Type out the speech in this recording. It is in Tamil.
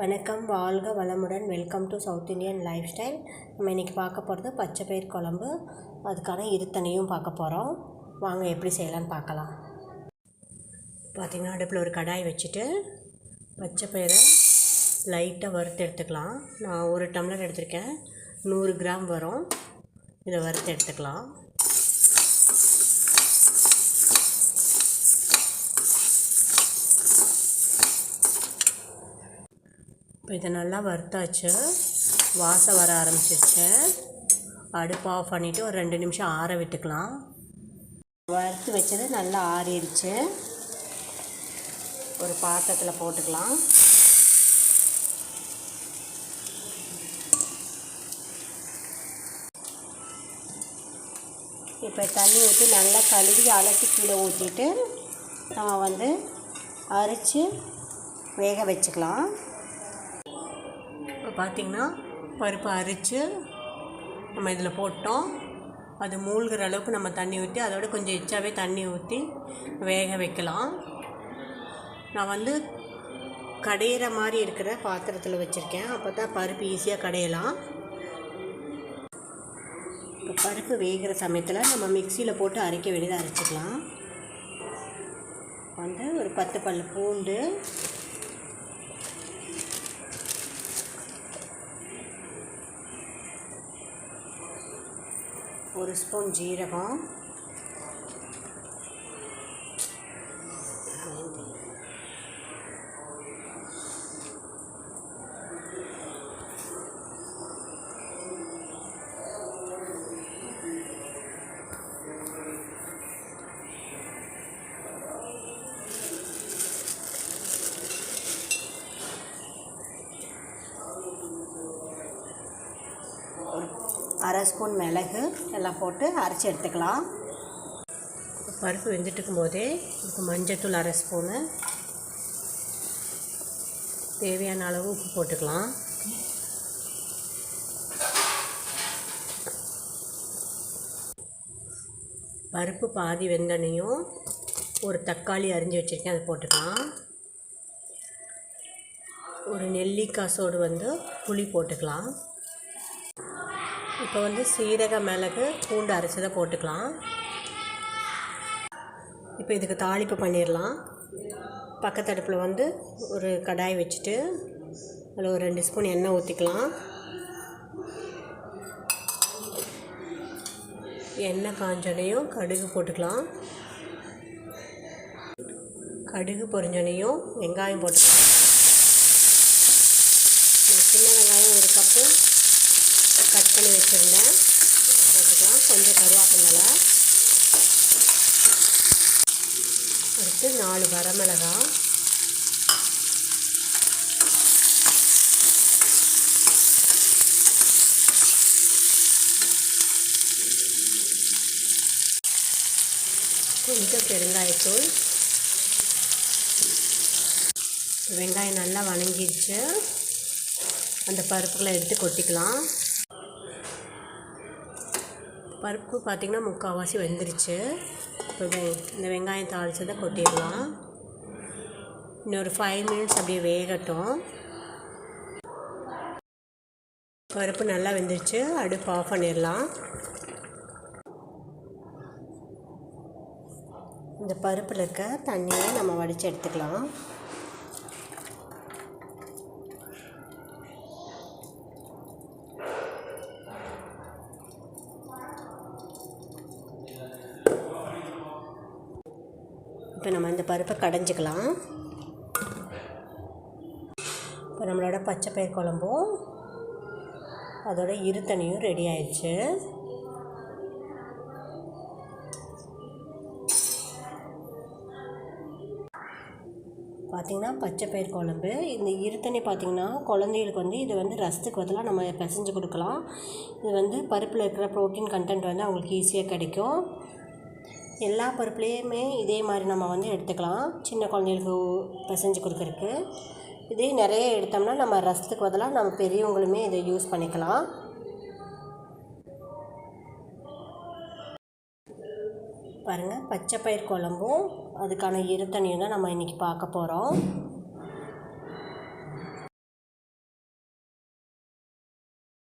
வணக்கம், வாழ்க வளமுடன். Welcome to south Indian life style. நம்ம இன்றைக்கி பார்க்க போகிறது பச்சை பயிர் குழம்பு. அதுக்கான இருத்தனையும் பார்க்க போகிறோம். வாங்க எப்படி செய்யலான்னு பார்க்கலாம். பார்த்திங்கன்னா அடுப்பில் ஒரு கடாய் வச்சுட்டு பச்சை பயிரை லைட்டாக வறுத்து எடுத்துக்கலாம். நான் 1 டம்ளர் எடுத்திருக்கேன், 100 கிராம் வரும். இதை வறுத்து எடுத்துக்கலாம். இப்போ இதை நல்லா வறுத்தாச்சு, வாசம் வர ஆரம்பிச்சிருச்சு. அடுப்பு ஆஃப் பண்ணிவிட்டு ஒரு 2 நிமிஷம் ஆற விட்டுக்கலாம். வறுத்து வச்சது நல்லா ஆறிடுச்சு. ஒரு பாத்திரத்தில் போட்டுக்கலாம். இப்போ தண்ணி ஊற்றி நல்லா கழுவி அலசி கீழே ஊற்றிட்டு நம்ம அரைச்சி வேக வச்சுக்கலாம். இப்போ பார்த்திங்கன்னா பருப்பு அரைச்சி நம்ம இதில் போட்டோம். அது மூழ்கிற அளவுக்கு நம்ம தண்ணி ஊற்றி அதோட கொஞ்சம் எச்சாவே தண்ணி ஊற்றி வேக வைக்கலாம். நான் கடையிற மாதிரி இருக்கிற பாத்திரத்தில் வச்சுருக்கேன், அப்போ தான் பருப்பு ஈஸியாக கடையலாம். இப்போ பருப்பு வேகிற சமயத்தில் நம்ம மிக்சியில் போட்டு அரைக்க வேண்டியதை அரைச்சிக்கலாம். ஒரு 10 பல் பூண்டு, ஒரு ஸ்பூன் ஜீரகம், அரை ஸ்பூன் மிளகு எல்லாம் போட்டு அரைச்சி எடுத்துக்கலாம். பருப்பு வெந்துட்டு இருக்கும்போதே இதுக்கு மஞ்சத்தூள் அரை ஸ்பூனு, தேவையான அளவு உப்பு போட்டுக்கலாம். பருப்பு பாதி வெந்தனையும் ஒரு தக்காளி அரிஞ்சு வச்சுருக்கேன், அதை போட்டுக்கலாம். ஒரு நெல்லிக்காய் சோடு புளி போட்டுக்கலாம். இப்போ சீரக, மிளகு, பூண்டு அரைச்சதை போட்டுக்கலாம். இப்போ இதுக்கு தாளிப்பு பண்ணிடலாம். பக்கத்து அடுப்பில் ஒரு கடாய் வச்சுட்டு அதில் ஒரு 2 ஸ்பூன் எண்ணெய் ஊற்றிக்கலாம். எண்ணெய் காஞ்சனையும் கடுகு போட்டுக்கலாம். கடுகு பொரிஞ்சனையும் வெங்காயம் போட்டுக்கலாம். சின்ன வெங்காயம் 1 கப்பு கட் பண்ணி வச்சுருந்தேன், போட்டுக்கலாம். கொஞ்சம் கருவேப்பிலை, அடுத்து 4 வரமிளகாய், கொஞ்சம் பெருங்காயத்தூள். வெங்காயம் நல்லா வணங்கிடுச்சு, அந்த பருப்புகளை எடுத்து கொட்டிக்கலாம். பருப்பு பார்த்திங்கன்னா முக்கால்வாசி வெந்துருச்சு. இப்போ இந்த வெங்காயம் தாளிச்சதை கொட்டிடலாம். இன்னொரு 5 மினிட்ஸ் அப்படியே வேகட்டும். பருப்பு நல்லா வெந்துருச்சு, அடுப்பு ஆஃப் பண்ணிடலாம். இந்த பருப்பில் இருக்க தண்ணியை நம்ம வடித்து எடுத்துக்கலாம். இப்போ நம்ம இந்த பருப்பை கடைஞ்சிக்கலாம். இப்போ நம்மளோட பச்சை பயிர் குழம்பும் அதோட இருத்தனையும் ரெடி ஆயிடுச்சு. பார்த்திங்கன்னா பச்சை பயிர் குழம்பு, இந்த இருத்தனை பார்த்திங்கன்னா குழந்தைகளுக்கு இது ரசத்துக்கு பதிலாக நம்ம பிசைஞ்சு கொடுக்கலாம். இது பருப்பில் இருக்கிற ப்ரோட்டீன் கண்டென்ட் அவங்களுக்கு ஈஸியாக கிடைக்கும். எல்லா பருப்புலேயுமே இதே மாதிரி நம்ம எடுத்துக்கலாம், சின்ன குழந்தைகளுக்கு பிசைஞ்சு கொடுக்குறதுக்கு. இதே நிறைய எடுத்தோம்னா நம்ம ரசத்துக்கு பதிலாக நம்ம பெரியவங்களுமே இதை யூஸ் பண்ணிக்கலாம். பாருங்கள், பச்சை பயிர் குழம்பும் அதுக்கான இருத்தனையும் தான் நம்ம இன்றைக்கி பார்க்க போகிறோம்.